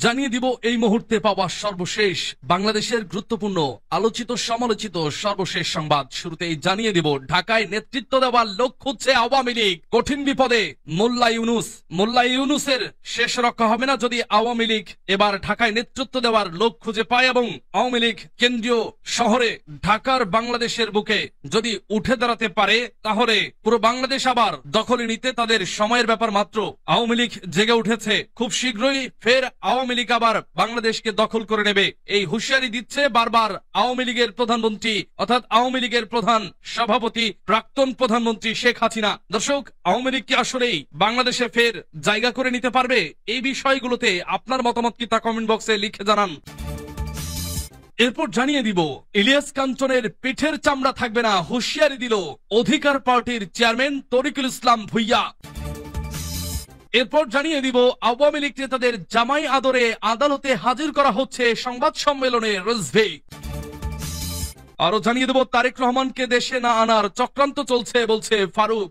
জানিয়ে দিব এই মুহূর্তে পাওয়া সর্বশেষ বাংলাদেশের গুরুত্বপূর্ণ আলোচিত সমালোচিত সর্বশেষ সংবাদ। শুরুতেই জানিয়ে দিব ঢাকায় নেতৃত্ব দেওয়ার লোক খুঁজছে আওয়ামী লীগ। কঠিন বিপদে মোল্লা ইউনুস। মোল্লা ইউনুসের শেষ রক্ষা হবে না যদি আওয়ামী লীগ এবার ঢাকায় নেতৃত্ব দেওয়ার লোক খুঁজে পায় এবং আওয়ামী লীগ কেন্দ্রীয় শহরে ঢাকার বাংলাদেশের বুকে যদি উঠে দাঁড়াতে পারে তাহলে পুরো বাংলাদেশ আবার দখলে নিতে তাদের সময়ের ব্যাপার মাত্র। আওয়ামী লীগ জেগে উঠেছে, খুব শীঘ্রই ফের আওয়ামী লীগ আবার বাংলাদেশকে দখল করে নেবে এই হুঁশিয়ারি দিচ্ছে বারবার আওয়ামী লীগের প্রধানমন্ত্রী অর্থাৎ আওয়ামী লীগের প্রধান সভাপতি প্রাক্তন প্রধানমন্ত্রী শেখ হাসিনা। দর্শক, আওয়ামী লীগ কি আসলেই বাংলাদেশে ফের জায়গা করে নিতে পারবে? এই বিষয়গুলোতে আপনার মতামত কি তা কমেন্ট বক্সে লিখে জানান। এরপর জানিয়ে দিব ইলিয়াস কাঞ্চনের পিঠের চামড়া থাকবে না, হুঁশিয়ারি দিল অধিকার পার্টির চেয়ারম্যান তরিকুল ইসলাম ভুইয়া। এরপর জানিয়ে দিব আওয়ামী লীগ নেতাদের জামাই আদরে আদালতে হাজির করা হচ্ছে সংবাদ সম্মেলনে রিজভী। আরো জানিয়ে দেব তারেক রহমানকে দেশে না আনার চক্রান্ত চলছে বলছে ফারুক।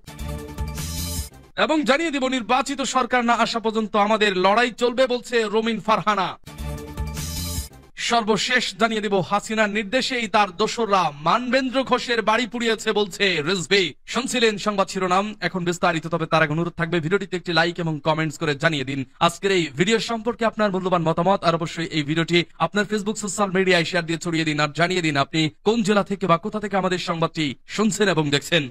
এবং জানিয়ে দিব নির্বাচিত সরকার না আসা পর্যন্ত আমাদের লড়াই চলবে বলছে রমিন ফারহানা। সর্বশেষ জানিয়ে দিব হাসিনার নির্দেশেই তার দোসররা মানবেন্দ্র ঘোষের বাড়ি পুড়িয়েছে বলছে রিজভী। শুনছিলেন সংবাদ শিরোনাম, এখন বিস্তারিত। তবে তার আগে অনুরোধ থাকবে ভিডিওটিতে একটি লাইক এবং কমেন্টস করে জানিয়ে দিন আজকের এই ভিডিও সম্পর্কে আপনার মূল্যবান মতামত। আর অবশ্যই এই ভিডিওটি আপনার ফেসবুক সোশ্যাল মিডিয়ায় শেয়ার দিয়ে ছড়িয়ে দিন আর জানিয়ে দিন আপনি কোন জেলা থেকে বা কোথা থেকে আমাদের সংবাদটি শুনছেন এবং দেখছেন।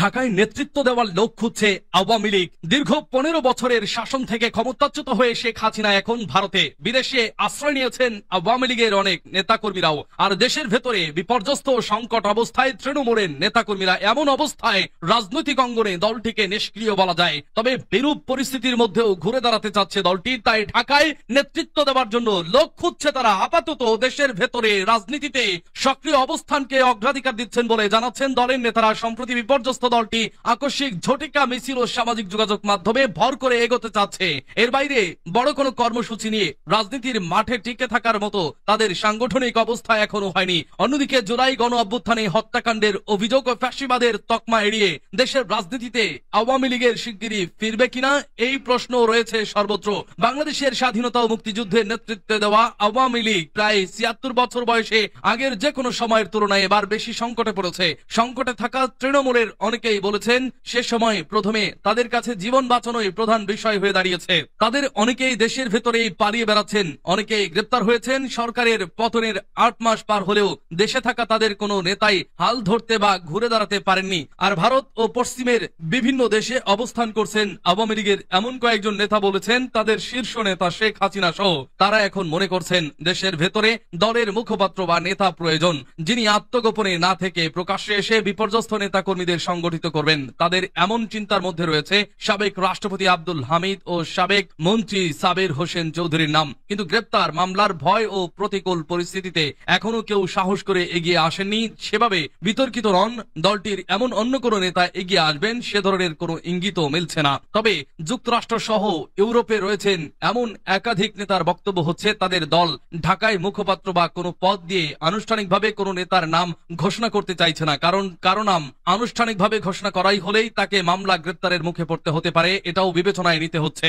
ঢাকায় নেতৃত্ব দেওয়ার লোক খুঁজছে আওয়ামী লীগ। দীর্ঘ 15 বছরের শাসন থেকে ক্ষমতাচ্যুত হয়ে শেখ হাসিনা এখন ভারতে। বিদেশে আশ্রয় নিয়েছেন আওয়ামী লীগের অনেক নেতাকর্মীরাও। আর দেশের ভেতরে বিপর্যস্ত সংকট অবস্থায় তৃণমূলের নেতাকর্মীরা। এমন অবস্থায় রাজনৈতিক অঙ্গনে দলটিকে নিষ্ক্রিয় বলা যায়। তবে বিরূপ পরিস্থিতির মধ্যেও ঘুরে দাঁড়াতে চাচ্ছে দলটি, তাই ঢাকায় নেতৃত্ব দেওয়ার জন্য লোক খুঁজছে তারা। আপাতত দেশের ভেতরে রাজনীতিতে সক্রিয় অবস্থানকে অগ্রাধিকার দিচ্ছেন বলে জানাচ্ছেন দলের নেতারা। সম্প্রতি বিপর্যস্ত দলটি আকস্মিক ঝটিকা মিছিল ও সামাজিক যোগাযোগ মাধ্যমে ভর করে এগোতে চাচ্ছে। এর বাইরে বড় কোনো কর্মসূচি নিয়ে রাজনীতির মাঠে টিকে থাকার মতো তাদের সাংগঠনিক অবস্থা এখনো হয়নি। অন্যদিকে জুলাই গণ অভ্যুত্থানে হত্যাকাণ্ডের অভিযোগ ও ফ্যাসিবাদের তকমা এড়িয়ে দেশের রাজনীতিতে আওয়ামী লীগের শিগগিরই ফিরবে কিনা এই প্রশ্ন রয়েছে সর্বত্র। বাংলাদেশের স্বাধীনতা ও মুক্তিযুদ্ধের নেতৃত্ব দেওয়া আওয়ামী লীগ প্রায় ৭৬ বছর বয়সে আগের যে কোনো সময়ের তুলনায় এবার বেশি সংকটে পড়েছে। সংকটে থাকা তৃণমূলের অনেকেই বলেছেন সে সময় প্রথমে তাদের কাছে জীবন বাঁচানোই প্রধান বিষয় হয়ে দাঁড়িয়েছে। তাদের অনেকেই দেশের ভেতরেই পালিয়ে বেড়াচ্ছেন, অনেকেই গ্রেপ্তার হয়েছেন। সরকারের পতনের ৮ মাস পার হলেও দেশে থাকা তাদের কোনো নেতাই হাল ধরতে বা ঘুরে দাঁড়াতে পারেননি। আর ভারত ও পশ্চিমের বিভিন্ন দেশে অবস্থান করছেন আওয়ামী লীগের এমন কয়েকজন নেতা বলেছেন তাদের শীর্ষ নেতা শেখ হাসিনা সহ তারা এখন মনে করছেন দেশের ভেতরে দলের মুখপাত্র বা নেতা প্রয়োজন, যিনি আত্মগোপনে না থেকে প্রকাশ্যে এসে বিপর্যস্ত নেতা কর্মীদের সংগঠিত করবেন। তাদের এমন চিন্তার মধ্যে রয়েছে সাবেক রাষ্ট্রপতি আব্দুল হামিদ ও সাবেক মন্ত্রী সাবের হোসেন চৌধুরীর নাম। কিন্তু গ্রেপ্তার, মামলার ভয় ও প্রতিকূল পরিস্থিতিতে এখনো কেউ সাহস করে এগিয়ে আসেননি। সেভাবে বিতর্কিত নন দলটির এমন অন্য কোনো নেতা এগিয়ে আসবেন সে ধরনের কোনো ইঙ্গিতও মিলছে না। তবে যুক্তরাষ্ট্র সহ ইউরোপে রয়েছেন এমন একাধিক নেতার বক্তব্য হচ্ছে তাদের দল ঢাকায় মুখপাত্র বা কোনো পদ দিয়ে আনুষ্ঠানিকভাবে কোনো নেতার নাম ঘোষণা করতে চাইছে না। কারণ কারো নাম আনুষ্ঠানিকভাবে ঘোষণা করাই হলেই তাকে মামলা গ্রেপ্তারের মুখে পড়তে হতে পারে, এটাও বিবেচনায় নিতে হচ্ছে।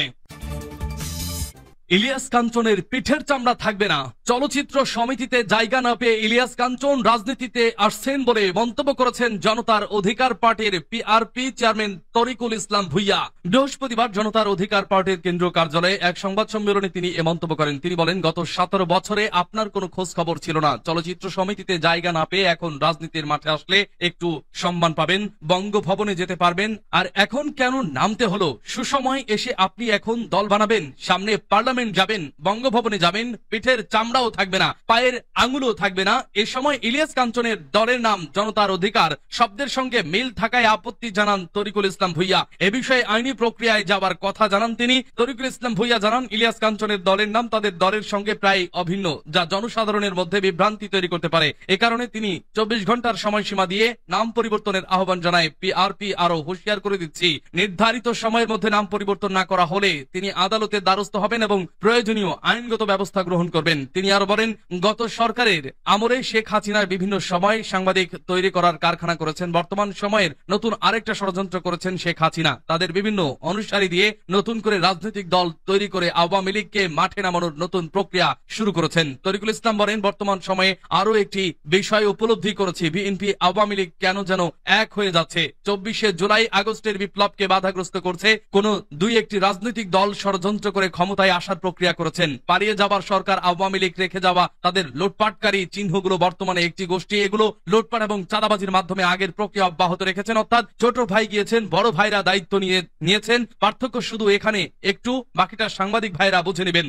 ইলিয়াস কাঞ্চনের পিঠের চামড়া থাকবে না। চলচ্চিত্র সমিতিতে জায়গা না পেয়ে ইলিয়াস কাঞ্চন রাজনীতিতে আসছেন বলে মন্তব্য করেছেন জনতার অধিকার পার্টির পিআরপি চেয়ারম্যান তরিকুল ইসলাম ভুইয়া। বৃহস্পতিবার জনতার অধিকার পার্টির কেন্দ্রীয় কার্যালয়ে এক সংবাদ সম্মেলনে তিনি এ মন্তব্য করেন। তিনি বলেন, গত 17 বছরে আপনার কোনো খোঁজ খবর ছিল না। চলচ্চিত্র সমিতিতে জায়গা না পেয়ে এখন রাজনীতির মাঠে আসলে একটু সম্মান পাবেন, বঙ্গভবনে যেতে পারবেন। আর এখন কেন নামতে হলো? সুসময় এসে আপনি এখন দল বানাবেন, সামনে পার্লামেন্ট যাবেন, বঙ্গভবনে যাবেন, পিঠের চামড়াও থাকবে না, পায়ের আঙুলও থাকবে না। এ সময় ইলিয়াস কাঞ্চনের দলের নাম জনতার অধিকার শব্দের সঙ্গে মিল থাকায় আপত্তি জানান তরিকুল ইসলাম ভুইয়া। এ বিষয়ে আইনি প্রক্রিয়ায় যাবার কথা জানান তিনি। তরিকুল ইসলাম ভুইয়া জানান, ইলিয়াস কাঞ্চনের দলের নাম তাদের দলের সঙ্গে প্রায় অভিন্ন, যা জনসাধারণের মধ্যে বিভ্রান্তি তৈরি করতে পারে। এ কারণে তিনি 24 ঘন্টার সময়সীমা দিয়ে নাম পরিবর্তনের আহ্বান জানায়। পিআরপি আরো হুঁশিয়ার করে দিচ্ছি, নির্ধারিত সময়ের মধ্যে নাম পরিবর্তন না করা হলে তিনি আদালতের দ্বারস্থ হবেন এবং প্রয়োজনীয় আইনগত ব্যবস্থা গ্রহণ করবেন। তিনি আরো বলেন, গত সরকারের আমলে শেখ হাসিনার বিভিন্ন সময় সাংবাদিক তৈরি করার কারখানা করেছেন। বর্তমান সময়ের নতুন আরেকটা ষড়যন্ত্র করেছেন শেখ হাসিনা। তাদের বিভিন্ন অনুসারী দিয়ে নতুন করে রাজনৈতিক দল তৈরি করে আওয়ামী লীগকে মাঠে নামানোর নতুন প্রক্রিয়া শুরু করেছেন। তরিকুল ইসলাম বলেন, বর্তমান সময়ে আরো একটি বিষয় উপলব্ধি করেছি, বিএনপি আওয়ামী লীগ কেন যেন এক হয়ে যাচ্ছে। 24শে জুলাই আগস্টের বিপ্লবকে বাধাগ্রস্ত করছে কোন দুই একটি রাজনৈতিক দল ষড়যন্ত্র করে ক্ষমতায় আসার প্রক্রিয়া করেছেন। পালিয়ে যাবার সরকার আওয়ামী লীগ রেখে যাওয়া তাদের লুটপাটকারী চিহ্নগুলো বর্তমানে একটি গোষ্ঠী, এগুলো লুটপাট এবং চাঁদাবাজির মাধ্যমে আগের প্রক্রিয়া অব্যাহত রেখেছেন। অর্থাৎ ছোট ভাই গিয়েছেন, বড় ভাইরা দায়িত্ব নিয়েছেন। পার্থক্য শুধু এখানে একটু, বাকিটা সাংবাদিক ভাইরা বুঝে নেবেন।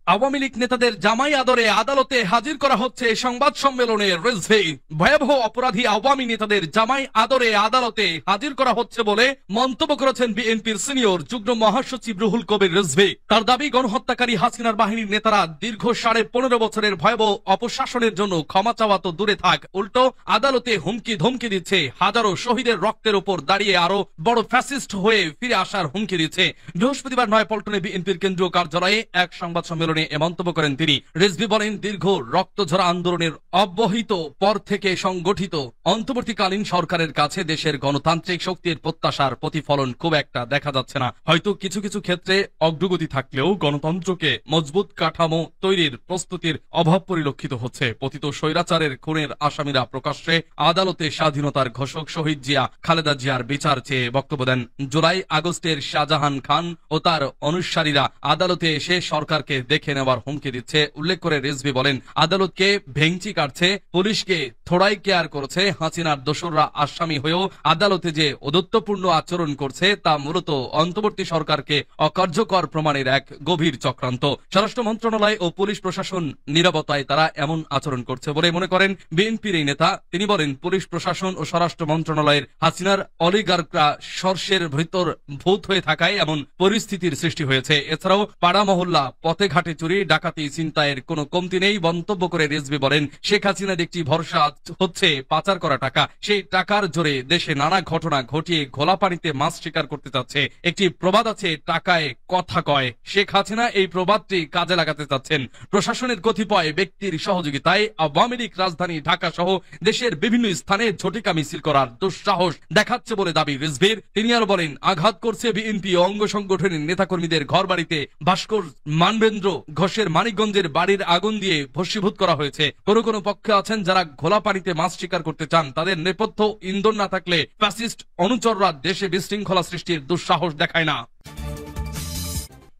আওয়ামী লীগ নেতাদের জামাই আদরে আদালতে হাজির করা হচ্ছে। সংবাদ সম্মেলনে রেজভী, ভয়াবহ অপরাধী আওয়ামী নেতাদের জামাই আদরে আদালতে হাজির করা হচ্ছে বলে মন্তব্য করেছেন বিএনপির সিনিয়র যুগ্ম মহাসচিব রুহুল কবির রিজভী। তার দাবি, গণহত্যাকারী হাসিনার বাহিনীর নেতারা দীর্ঘ 15.5 বছরের ভয়াবহ অপশাসনের জন্য ক্ষমা চাওয়া তো দূরে থাক, উল্টো আদালতে হুমকি ধমকি দিচ্ছে। হাজারো শহীদের রক্তের উপর দাঁড়িয়ে আরো বড় ফ্যাসিস্ট হয়ে ফিরে আসার হুমকি দিচ্ছে। বৃহস্পতিবার নয়াপল্টনে বিএনপির কেন্দ্রীয় কার্যালয়ে এক সংবাদ সম্মেলনে এ মন্তব্য করেন তিনি। রিজভী বলেন, দীর্ঘ রক্তঝরা আন্দোলনের অব্যাহত পর থেকে সংগঠিত অন্তর্বর্তীকালীন সরকারের কাছে দেশের গণতান্ত্রিক শক্তির প্রত্যাশার প্রতিফলন খুব একটা দেখা যাচ্ছে না। হয়তো কিছু কিছু ক্ষেত্রে অগ্রগতি থাকলেও গণতন্ত্রকে মজবুত কাঠামো তৈরির প্রস্তুতির অভাব পরিলক্ষিত হচ্ছে। পতিত স্বৈরাচারের খুনের আসামিরা প্রকাশ্যে আদালতে স্বাধীনতার ঘোষক শহীদ জিয়া খালেদা জিয়ার বিচার চেয়ে বক্তব্য দেন। জুলাই আগস্টের শাহজাহান খান ও তার অনুসারীরা আদালতে এসে সরকারকে দেখে নেওয়ার হুমকি দিচ্ছে। উল্লেখ করে রিজভী বলেন, আদালতকে ভেঙচি কাটছে, পুলিশকে থোড়াই কেয়ার করেছে। হাসিনার দোসররা আসামি হয়েও আদালতে যে অদত্তপূর্ণ আচরণ করছে তা মূলত অন্তর্বর্তী সরকারকে অকার্যকর প্রমাণের এক গভীর চক্রান্ত। স্বরাষ্ট্র মন্ত্রণালয় ও পুলিশ প্রশাসন নীরবতায় তারা এমন আচরণ করছে বলে মনে করেন বিএনপির এই নেতা। তিনি বলেন, পুলিশ প্রশাসন ও স্বরাষ্ট্র মন্ত্রণালয়ের হাসিনার অলিগার্করা সর্ষের ভিতর ভূত হয়ে থাকায় এমন পরিস্থিতির সৃষ্টি হয়েছে। এছাড়াও পাড়া মহল্লা, পথে ঘাটে চুরি, ডাকাতি, ছিনতাইয়ের কোনো কমতি নেই। মন্তব্য করে রিজভী বলেন, শেখ হাসিনার একটি ভরসা হচ্ছে পাচার করা টাকা। সেই টাকার জোরে দেশে নানা ঘটনা ঘটিয়ে ঘোলা পানিতে মাছ শিকার করতে চাচ্ছে। একটি প্রবাদ আছে, টাকায় কথা কয়। শেখ হাসিনা এই প্রবাদটি কাজে লাগাতে চাচ্ছেন। প্রশাসনের কতিপয় ব্যক্তির সহযোগিতায় আওয়ামী লীগ রাজধানী ঢাকা সহ দেশের বিভিন্ন স্থানে ঝটিকা মিছিল করার দুঃসাহস দেখাচ্ছে বলে দাবি রিজভীর। তিনি আরো বলেন, আঘাত করছে বিএনপি অঙ্গ সংগঠনের নেতাকর্মীদের ঘর বাড়িতে। ভাস্কর মানবেন্দ্র ঘোষের মানিকগঞ্জের বাড়ির আগুন দিয়ে ভস্মীভূত করা হয়েছে। কোন কোন পক্ষে আছেন যারা ঘোলা পানিতে মাছ শিকার করতে চান। তাদের নেপথ্য ইন্ধন না থাকলে ফ্যাসিস্ট অনুচররা দেশে বিশৃঙ্খলা সৃষ্টির দুঃসাহস দেখায় না।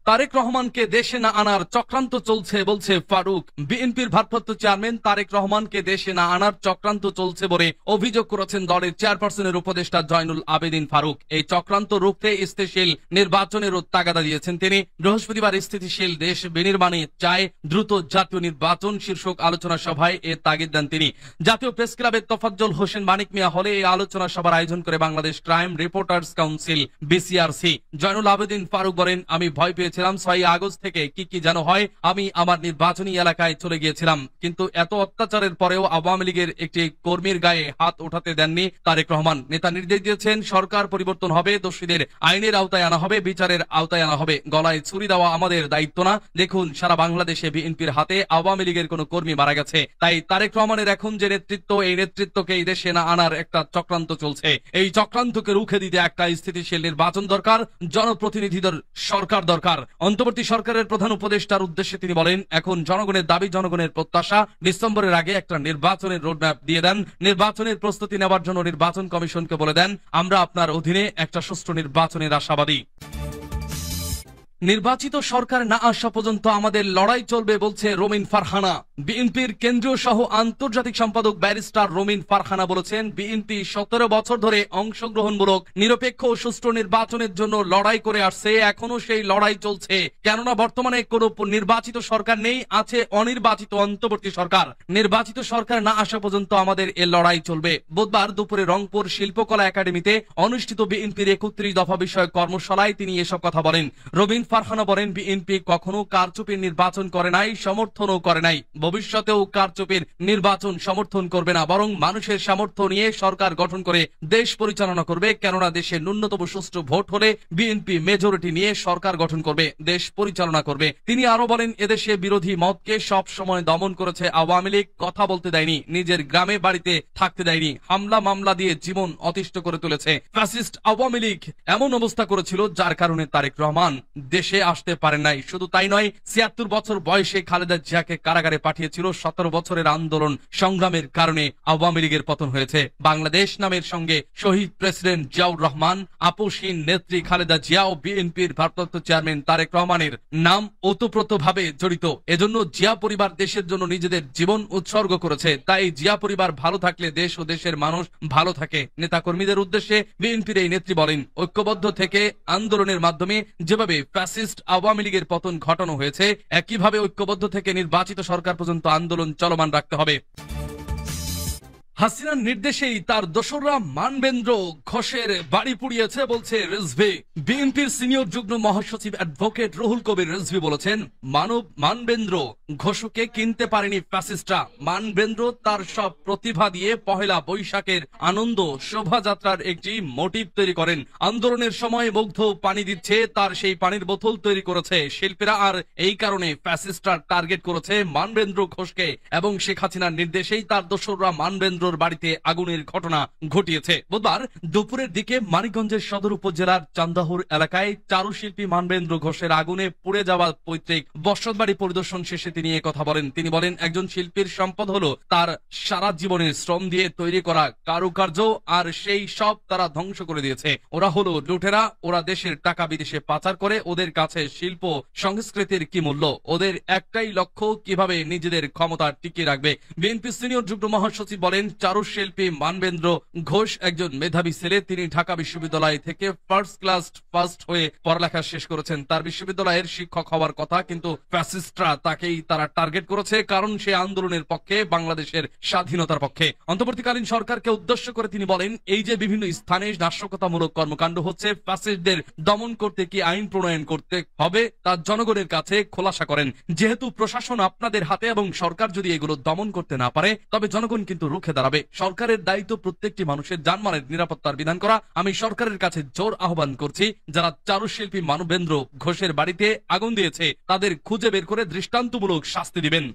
তারেক রহমানকে দেশে না আনার চক্রান্ত চলছে বলছে ফারুক। বিএনপির ভারপ্রাপ্ত চেয়ারম্যান তারেক রহমানকে দেশে না আনার চক্রান্ত চলছে বলে অভিযোগ করেছেন দলের চেয়ারপারসনের উপদেষ্টা জয়নুল আবেদিন ফারুক। এই চক্রান্ত রুখতে স্থিতিশীল নির্বাচনেরও তাগাদা দিয়েছেন তিনি। বৃহস্পতিবার স্থিতিশীল দেশ বিনির্মাণে চায় দ্রুত জাতীয় নির্বাচন শীর্ষক আলোচনা সভায় এ তাগিদ দেন তিনি। জাতীয় প্রেস ক্লাবের তোফাজ্জল হোসেন মানিক মিয়া হলে এই আলোচনা সভার আয়োজন করে Bangladesh crime reporters council BCRC. Joynul Abedin Faruk বলেন, আমি ভয় পেয়েছিলাম 6 আগস্ট থেকে কি যেন হয়। আমি আমার নির্বাচনী এলাকায় চলে গিয়েছিলাম, কিন্তু এত অত্যাচারের পরেও আওয়ামী লীগের একটি কর্মীর গায়ে হাত ওঠাতে দেননি তারেক রহমান। নেতা নির্দেশ দিয়েছেন, সরকার পরিবর্তন হবে, দোষীদের আইনের আওতায় আনা হবে, বিচারের আওতায় আনা হবে। গলায় ছুরি দেওয়া আমাদের দায়িত্ব না। দেখুন, সারা বাংলাদেশে বিএনপির হাতে আওয়ামী লীগের কোন কর্মী মারা গেছে। তাই তারেক রহমানের এখন যে নেতৃত্ব, এই নেতৃত্বকে এই দেশে না আনার একটা চক্রান্ত চলছে। এই চক্রান্তকে রুখে দিতে একটা স্থিতিশীল নির্বাচন দরকার, জনপ্রতিনিধিদের সরকার দরকার। অন্তর্বর্তী সরকারের প্রধান উপদেষ্টার উদ্দেশ্যে তিনি বলেন, এখন জনগণের দাবি, জনগণের প্রত্যাশা। ডিসেম্বরের আগে একটা নির্বাচনের রোডম্যাপ দিয়ে দেন। নির্বাচনের প্রস্তুতি নেওয়ার জন্য নির্বাচন কমিশনকে বলে দেন, আমরা আপনার অধীনে একটা সুষ্ঠু নির্বাচনের আশাবাদী। নির্বাচিত সরকার না আসা পর্যন্ত আমাদের লড়াই চলবে বলছে রোমিন ফারহানা। বিএনপির কেন্দ্রীয় সহ আন্তর্জাতিক সম্পাদক ব্যারিস্টার রোমিন ফারহানা বলেছেন, বিএনপি 17 বছর ধরে অংশগ্রহণমূলক নিরপেক্ষ ও সুষ্ঠু নির্বাচনের জন্য লড়াই করে আসছে। এখনো সেই লড়াই চলছে, কেননা বর্তমানে কোন নির্বাচিত সরকার নেই, আছে অনির্বাচিত অন্তর্বর্তী সরকার। নির্বাচিত সরকার না আসা পর্যন্ত আমাদের এ লড়াই চলবে। বুধবার দুপুরে রংপুর শিল্পকলা একাডেমিতে অনুষ্ঠিত বিএনপির 31 দফা বিষয়ক কর্মশালায় তিনি এসব কথা বলেন। রোমিন ফারহানা বলেন, বিএনপি কখনো কারচুপির নির্বাচন করে নাই, সমর্থনও করে নাই, ভবিষ্যতেও কারচুপির নির্বাচন সমর্থন করবে না, বরং মানুষের সামর্থ্য নিয়ে সরকার গঠন করে দেশ পরিচালনা করবে। কেননা দেশে ন্যূনতম সুষ্ঠু ভোট হলে বিএনপি মেজরিটি নিয়ে সরকার গঠন করবে, দেশ পরিচালনা করবে। তিনি আরো বলেন, এদেশে বিরোধী মতকে সব সময় দমন করেছে আওয়ামী লীগ, কথা বলতে দেয়নি, নিজের গ্রামে বাড়িতে থাকতে দেয়নি, হামলা মামলা দিয়ে জীবন অতিষ্ঠ করে তুলেছে। ফ্যাসিস্ট আওয়ামী লীগ এমন অবস্থা করেছিল যার কারণে তারেক রহমান দেশে আসতে পারেন নাই। শুধু তাই নয়, ৭৬ বছর বয়সে খালেদা জিয়াকে কারাগারে পাঠিয়েছিল। ১৭ বছরের আন্দোলন সংগ্রামের কারণে আওয়ামী লীগের পতন হয়েছে। বাংলাদেশ নামের সঙ্গে শহীদ প্রেসিডেন্ট জিয়াউর রহমান, আপসহীন নেত্রী খালেদা জিয়া ও বিএনপির ভারপ্রাপ্ত চেয়ারম্যান তারেক রহমানের নাম ওতপ্রোতভাবে জড়িত। এজন্য জিয়া পরিবার দেশের জন্য নিজেদের জীবন উৎসর্গ করেছে। তাই জিয়া পরিবার ভালো থাকলে দেশ ও দেশের মানুষ ভালো থাকে। নেতাকর্মীদের উদ্দেশ্যে বিএনপির এই নেত্রী বলেন, ঐক্যবদ্ধ থেকে আন্দোলনের মাধ্যমে যেভাবে ফ্যাসিস্ট আওয়ামী লীগের পতন ঘটানো হয়েছে, একইভাবে ঐক্যবদ্ধ থেকে নির্বাচিত সরকার পর্যন্ত আন্দোলন চলমান রাখতে হবে। হাসিনার নির্দেশেই তার দোসররা মানবেন্দ্র ঘোষের বাড়ি পুড়িয়েছে বলছে রিজভী। বিএনপির সিনিয়র যুগ্ম মহাসচিব অ্যাডভোকেট রুহুল কবির রিজভী বলেছেন, মানবেন্দ্র ঘোষকে কিনতে পারেনি ফ্যাসিস্টরা। মানবেন্দ্র তার সব প্রতিভা দিয়ে পহেলা বৈশাখের আনন্দ শোভাযাত্রার একটি মোটিভ তৈরি করেন। আন্দোলনের সময় মুগ্ধ পানি দিচ্ছে, তার সেই পানির বোতল তৈরি করেছে শিল্পীরা। আর এই কারণে ফ্যাসিস্টরা টার্গেট করেছে মানবেন্দ্র ঘোষকে এবং শেখ হাসিনার নির্দেশেই তার দোসররা মানবেন্দ্র বাড়িতে আগুনের ঘটনা ঘটিয়েছে। বুধবার দুপুরের দিকে মানিকগঞ্জের সদর উপজেলার চান্দাহুর এলাকায় চারুশিল্পী মানবেন্দ্র ঘোষের আগুনে পুড়ে যাওয়া পৈতৃক বসতবাড়ি পরিদর্শন শেষে তিনি কথা বলেন। তিনি বলেন, একজন শিল্পীর সম্পদ হলো তার সারা জীবনের শ্রম দিয়ে তৈরি করা কারুকার্য, আর সেই সব তারা ধ্বংস করে দিয়েছে। ওরা হলো লুটেরা, ওরা দেশের টাকা বিদেশে পাচার করে। ওদের কাছে শিল্প সংস্কৃতির কি মূল্য? ওদের একটাই লক্ষ্য, কিভাবে নিজেদের ক্ষমতা টিকিয়ে রাখবে। বিএনপি সিনিয়র যুগ্ম মহাসচিব বলেন, চারুশিল্পী মানবেন্দ্র ঘোষ একজন মেধাবী ছেলে। তিনি ঢাকা বিশ্ববিদ্যালয় থেকে ফার্স্ট হয়ে পড়ালেখা শেষ করেছেন। তার বিশ্ববিদ্যালয়ের শিক্ষক হওয়ার কথা, কিন্তু ফ্যাসিস্টরা তাকেই তারা টার্গেট করেছে, কারণ সে আন্দোলনের পক্ষে, বাংলাদেশের স্বাধীনতার পক্ষে। অন্তর্বর্তীকালীন সরকারকে উদ্দেশ্য করে তিনি বলেন, এই যে বিভিন্ন স্থানে নাশকতামূলক কর্মকাণ্ড হচ্ছে, ফ্যাসিস্টদের দমন করতে কি আইন প্রণয়ন করতে হবে তা জনগণের কাছে খোলাসা করেন। যেহেতু প্রশাসন আপনাদের হাতে এবং সরকার যদি এগুলো দমন করতে না পারে, তবে জনগণ কিন্তু রুখে দাঁড়াবে। সরকারের দায়িত্ব প্রত্যেকটি মানুষের জানমালের নিরাপত্তার বিধান করা। আমি সরকারের কাছে জোর আহ্বান করছি, যারা চারুশিল্পী মানবেন্দ্র ঘোষের বাড়িতে আগুন দিয়েছে তাদের খুঁজে বের করে দৃষ্টান্তমূলক শাস্তি দিবেন।